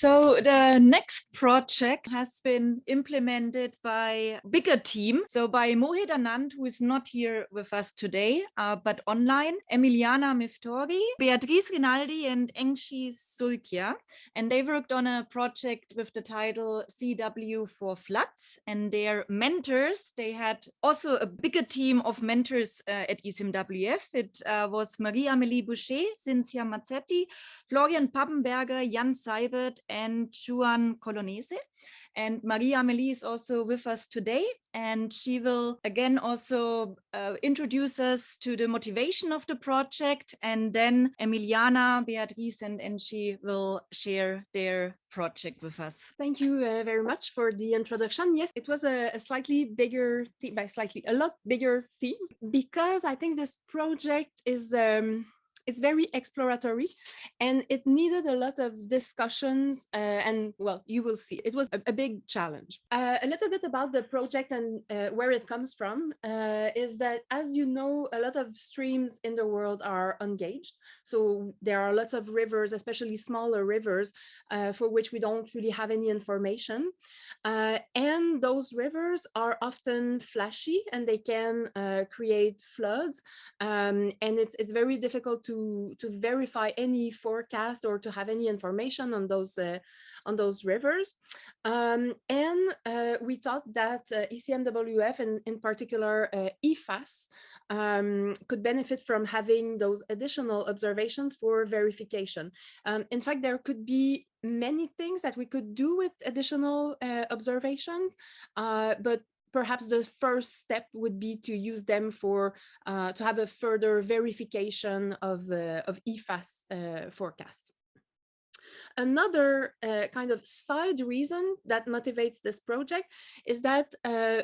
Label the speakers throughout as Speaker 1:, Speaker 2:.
Speaker 1: So the next project has been implemented by a bigger team. So by Mohit Anand, who is not here with us today, but online, Emiliana Miftori, Beatrice Rinaldi, and Engshi Sulkia. And they worked on a project with the title CW4Floods. And their mentors, they had also a bigger team of mentors at ECMWF. It was Marie-Amélie Boucher, Cynthia Mazzetti, Florian Pappenberger, Jan Seibert, and Juan Colonese. And Marie-Amélie is also with us today, and she will again also introduce us to the motivation of the project, and then Emiliana, Beatrice, and Enchi will share their project with us.
Speaker 2: Thank you very much for the introduction. Yes, it was a slightly bigger team, a lot bigger team, because I think this project is it's very exploratory and it needed a lot of discussions and well, you will see it was a big challenge. A little bit about the project and where it comes from is that, as you know, a lot of streams in the world are engaged. So there are lots of rivers, especially smaller rivers, for which we don't really have any information. And those rivers are often flashy and they can create floods. And it's very difficult to verify any forecast or to have any information on those rivers. And we thought that ECMWF and in particular EFAS could benefit from having those additional observations for verification. In fact, there could be many things that we could do with additional observations, but perhaps the first step would be to use them for to have a further verification of EFAS forecasts. Another kind of side reason that motivates this project is that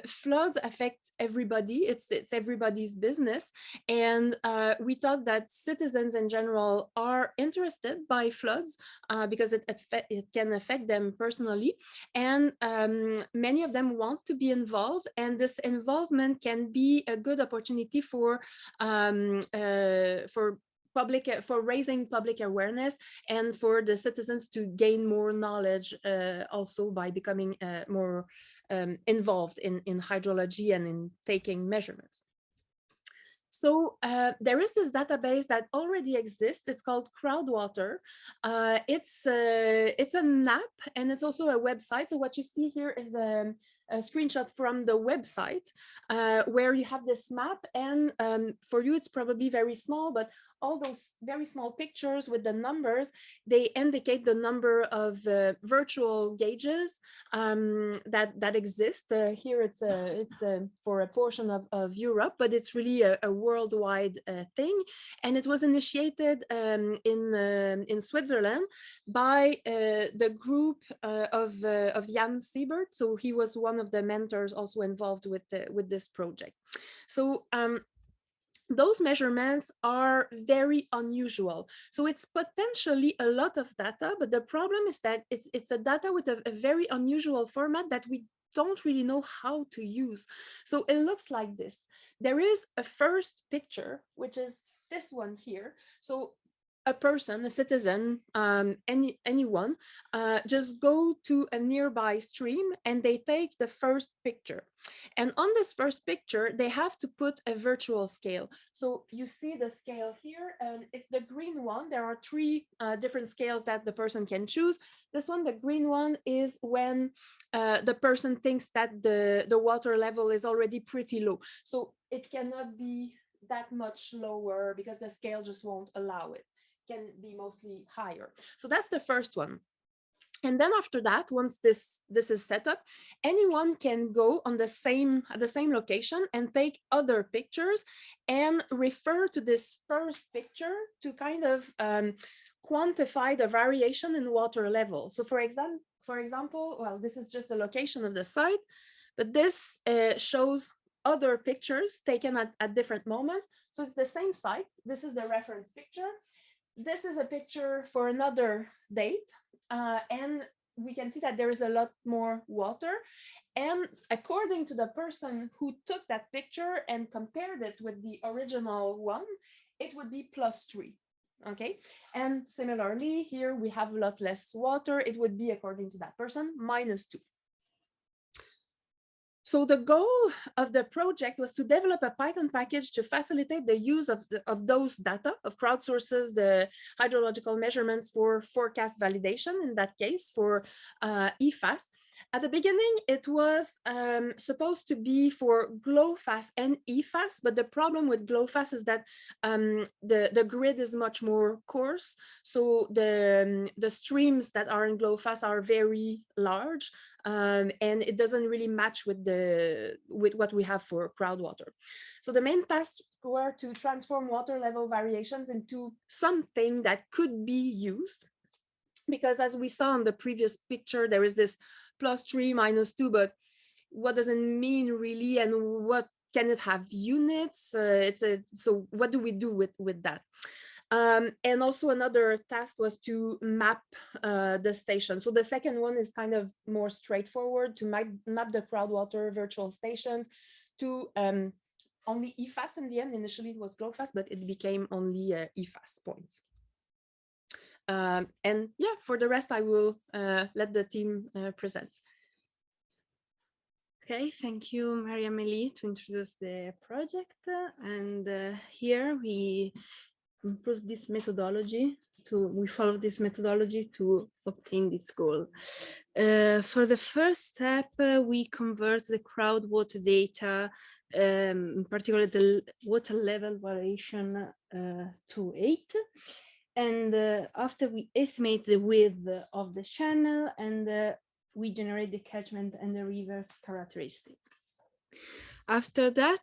Speaker 2: floods affect everybody. It's everybody's business. And we thought that citizens in general are interested by floods because it can affect them personally. And many of them want to be involved. And this involvement can be a good opportunity for raising public awareness and for the citizens to gain more knowledge also by becoming more involved in hydrology and in taking measurements. So there is this database that already exists. It's called CrowdWater. It's an app and it's also a website. So what you see here is a screenshot from the website where you have this map, and for you it's probably very small, but all those very small pictures with the numbers, they indicate the number of virtual gauges that exist. Here it's for a portion of Europe, but it's really a worldwide thing. And it was initiated in Switzerland by the group of Jan Seibert. So he was one of the mentors also involved with this project. So those measurements are very unusual. So it's potentially a lot of data, but the problem is that it's a data with a very unusual format that we don't really know how to use. So it looks like this. There is a first picture, which is this one here. So a person, a citizen, anyone, just go to a nearby stream and they take the first picture. And on this first picture, they have to put a virtual scale. So you see the scale here, and it's the green one. There are three different scales that the person can choose. This one, the green one, is when the person thinks that the water level is already pretty low. So it cannot be that much lower because the scale just won't allow it. Can be mostly higher. So that's the first one. And then after that, once this is set up, anyone can go on the same location and take other pictures and refer to this first picture to kind of quantify the variation in water level. So for example, well, this is just the location of the site, but this shows other pictures taken at different moments. So it's the same site. This is the reference picture. This is a picture for another date, and we can see that there is a lot more water. And according to the person who took that picture and compared it with the original one, it would be +3. Okay, and similarly here we have a lot less water. It would be, according to that person, -2. So the goal of the project was to develop a Python package to facilitate the use of those data, of crowdsources, the hydrological measurements for forecast validation, in that case for EFAS. At the beginning, it was supposed to be for GloFAS and EFAS, but the problem with GloFAS is that the grid is much more coarse. So the streams that are in GloFAS are very large, and it doesn't really match with what we have for CrowdWater. So the main tasks were to transform water level variations into something that could be used, because as we saw in the previous picture, there is this +3, -2, but what does it mean really, and what can it have units? So what do we do with that? And also another task was to map the station. So the second one is kind of more straightforward, to map the CrowdWater virtual stations to only EFAS in the end. Initially it was GloFAS, but it became only EFAS points. And yeah, for the rest, I will let the team present.
Speaker 3: Okay, thank you, Maria-Amélie, to introduce the project. And here we improve this methodology we follow this methodology to obtain this goal. For the first step, we convert the CrowdWater data, in particular the water level variation, to 8. And after we estimate the width of the channel, and we generate the catchment and the river's characteristic. After that,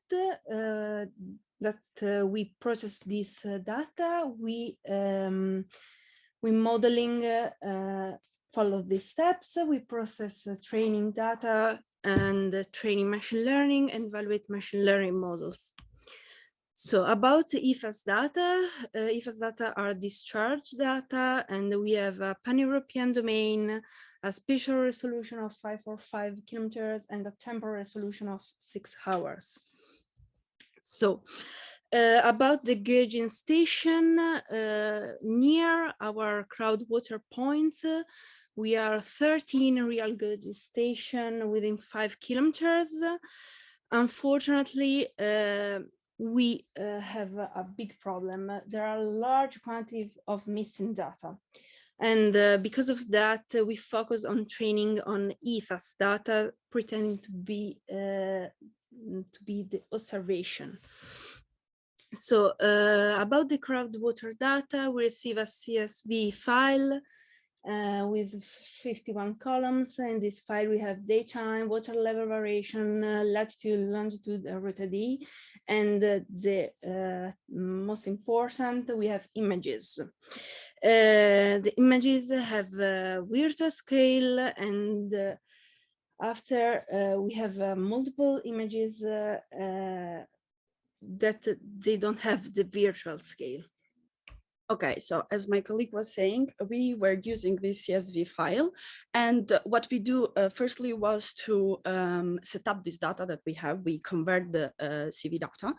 Speaker 3: we process this data, we modeling, follow these steps. We process training data and training machine learning and evaluate machine learning models. So about the EFAS data are discharge data, and we have a pan-European domain, a spatial resolution of 545 kilometers, and a temporal resolution of 6 hours. So about the gauging station, near our CrowdWater points, we are 13 real gauging stations within 5 kilometers. Unfortunately, we have a big problem. There are large quantities of missing data. And because of that, we focus on training on EFAS data, pretending to be the observation. So about the CrowdWater data, we receive a CSV file with 51 columns. In this file, we have daytime, water level variation, latitude, longitude, route D, and the most important, we have images. The images have virtual scale, and after we have multiple images that they don't have the virtual scale.
Speaker 4: Okay, so as my colleague was saying, we were using this CSV file, and what we do firstly was to set up this data that we have. We convert the CV data.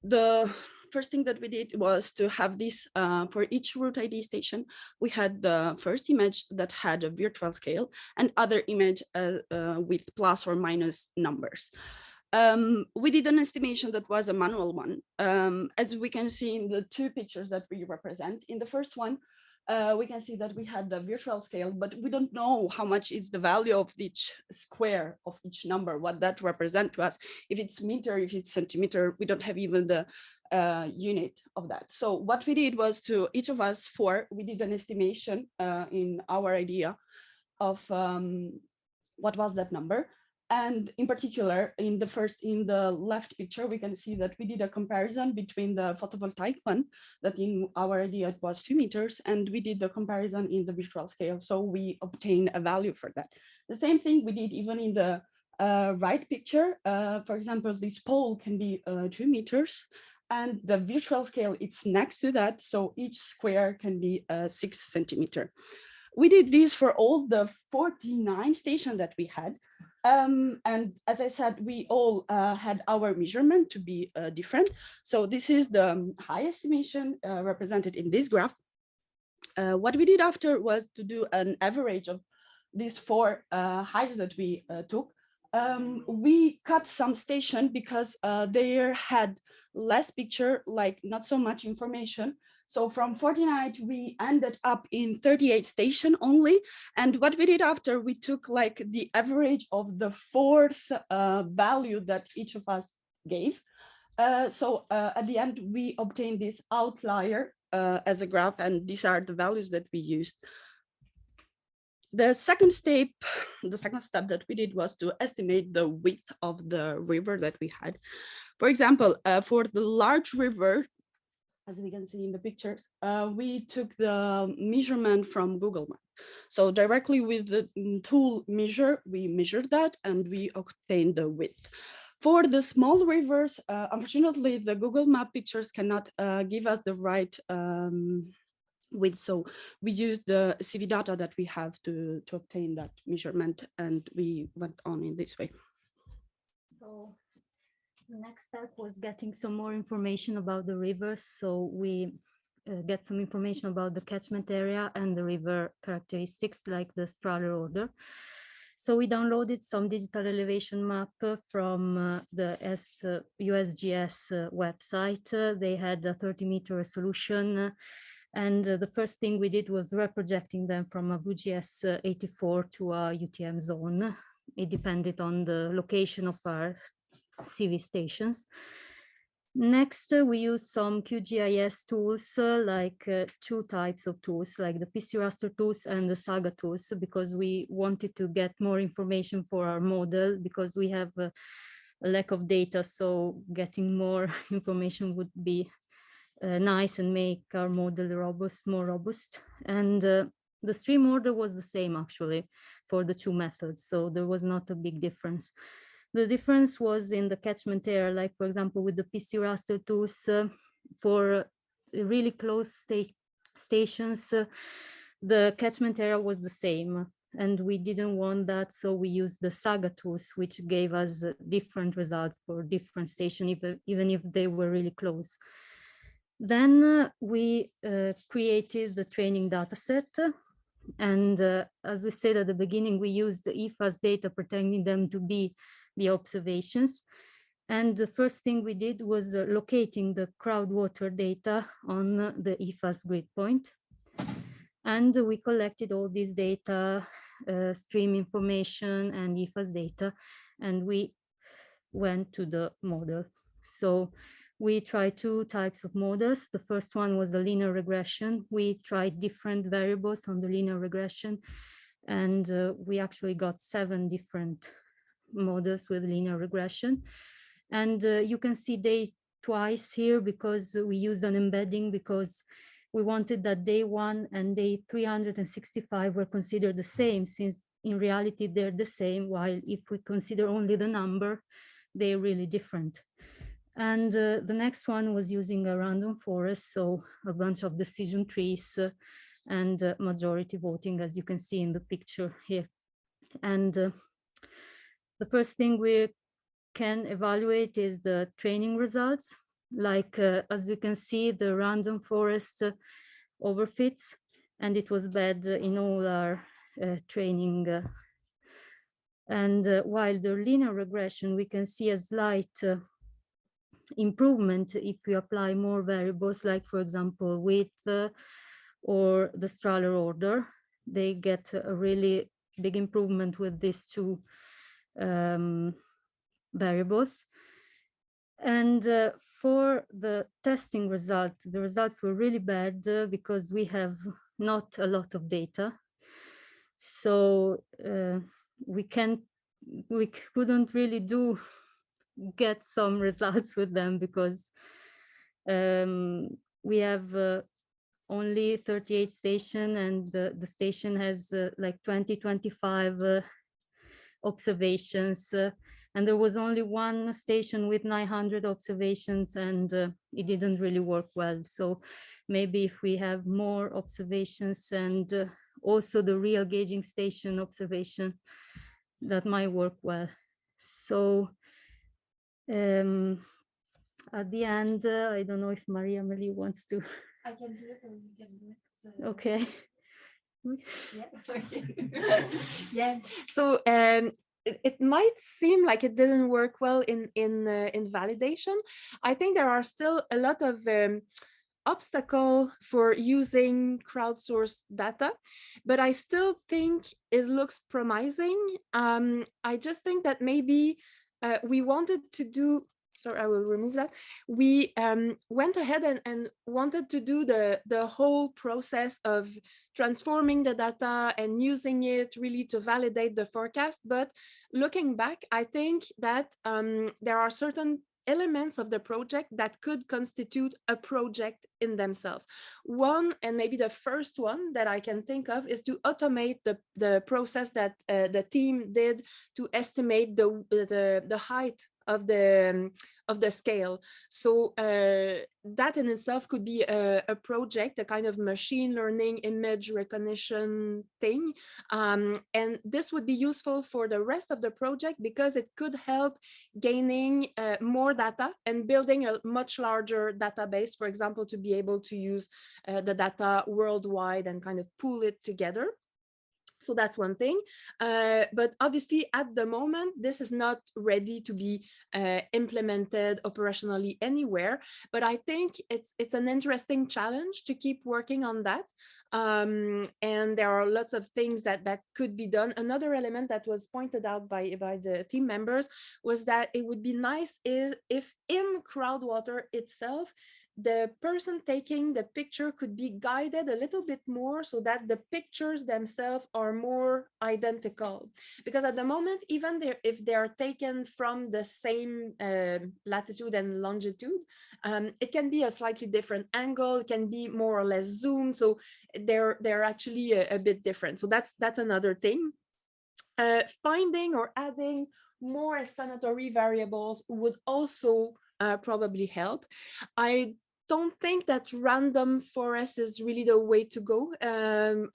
Speaker 4: The first thing that we did was to have this for each route ID station. We had the first image that had a virtual scale and other image with plus or minus numbers. We did an estimation that was a manual one. As we can see in the two pictures that we represent, in the first one, we can see that we had the virtual scale, but we don't know how much is the value of each square of each number, what that represents to us. If it's meter, if it's centimeter, we don't have even the unit of that. So what we did was to each of us we did an estimation in our idea of what was that number. And in particular, in the left picture, we can see that we did a comparison between the photovoltaic one, that in our idea it was 2 meters, and we did the comparison in the virtual scale. So we obtained a value for that. The same thing we did even in the right picture. For example, this pole can be 2 meters, and the virtual scale, it's next to that. So each square can be 6 centimeters. We did this for all the 49 stations that we had. And as I said, we all had our measurement to be different. So this is the high estimation represented in this graph. What we did after was to do an average of these four heights that we took. We cut some station because they had less picture, like not so much information. So from 49, we ended up in 38 station only. And what we did after, we took like the average of the fourth value that each of us gave. So at the end, we obtained this outlier as a graph, and these are the values that we used. The second step that we did was to estimate the width of the river that we had. For example, for the large river, as we can see in the pictures, we took the measurement from Google Maps. So directly with the tool measure, we measured that and we obtained the width. For the small rivers, unfortunately, the Google Map pictures cannot give us the right width. So we used the CV data that we have to obtain that measurement, and we went on in this way.
Speaker 5: So the next step was getting some more information about the rivers. So we get some information about the catchment area and the river characteristics like the Strahler order. So we downloaded some digital elevation map from the USGS website. They had a 30-meter resolution. And the first thing we did was reprojecting them from a VGS 84 to a UTM zone. It depended on the location of our CV stations. Next, we use some QGIS tools, like two types of tools, like the PC raster tools and the Saga tools, because we wanted to get more information for our model, because we have a lack of data, so getting more information would be nice and make our model more robust. And the stream order was the same, actually, for the two methods, so there was not a big difference. The difference was in the catchment area, like, for example, with the PC raster tools, for really close stations, the catchment area was the same, and we didn't want that, so we used the Saga tools, which gave us different results for different stations, even if they were really close. Then we created the training data set. And as we said at the beginning, we used the EFAS data, pretending them to be the observations. And the first thing we did was locating the CrowdWater data on the EFAS grid point. And we collected all this data, stream information and EFAS data, and we went to the model. So we tried two types of models. The first one was a linear regression. We tried different variables on the linear regression, and we actually got 7 different models with linear regression. And you can see day twice here because we used an embedding, because we wanted that day 1 and day 365 were considered the same, since in reality they're the same, while if we consider only the number, they're really different. And the next one was using a random forest, so a bunch of decision trees and majority voting, as you can see in the picture here. And the first thing we can evaluate is the training results. Like, as we can see, the random forest overfits, and it was bad in all our training. And while the linear regression, we can see a slight improvement if we apply more variables, like, for example, width or the Strahler order. They get a really big improvement with these two variables. And for the testing result, the results were really bad because we have not a lot of data. So we couldn't really get some results with them, because we have only 38 stations, and the station has like 25 observations, and there was only one station with 900 observations, and it didn't really work well. So maybe if we have more observations and also the real gauging station observation, that might work well. So at the end, I don't know if Maria-Amélie wants to.
Speaker 2: I can do it or you can do it.
Speaker 5: Okay.
Speaker 2: Yeah. Yeah. So it might seem like it didn't work well in validation. I think there are still a lot of obstacle for using crowdsourced data, but I still think it looks promising. I just think that maybe we wanted to do, sorry, I will remove that. We went ahead and wanted to do the whole process of transforming the data and using it really to validate the forecast. But looking back, I think that there are certain elements of the project that could constitute a project in themselves. One, and maybe the first one that I can think of, is to automate the process that the team did to estimate the height of the scale. So that in itself could be a project, a kind of machine learning image recognition thing. And this would be useful for the rest of the project because it could help gaining more data and building a much larger database, for example, to be able to use the data worldwide and kind of pool it together. So that's one thing. But obviously, at the moment, this is not ready to be implemented operationally anywhere. But I think it's an interesting challenge to keep working on that. And there are lots of things that could be done. Another element that was pointed out by the team members was that it would be nice if in CrowdWater itself, the person taking the picture could be guided a little bit more so that the pictures themselves are more identical. Because at the moment, even if they are taken from the same latitude and longitude, it can be a slightly different angle, it can be more or less zoomed. So they're actually a bit different. So that's another thing. Finding or adding more explanatory variables would also probably help. I don't think that random forest is really the way to go.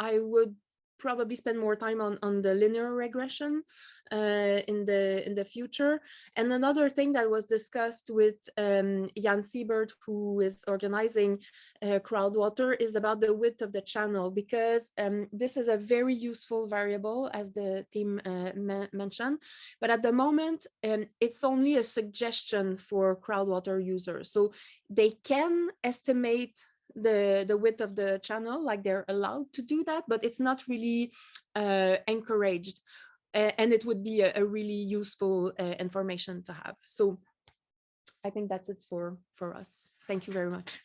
Speaker 2: I would probably spend more time on the linear regression in the future. And another thing that was discussed with Jan Siebert, who is organizing CrowdWater, is about the width of the channel, because this is a very useful variable, as the team mentioned. But at the moment, it's only a suggestion for CrowdWater users. So they can estimate the width of the channel, like they're allowed to do that, but it's not really encouraged. And it would be a really useful information to have. So I think that's it for us. Thank you very much.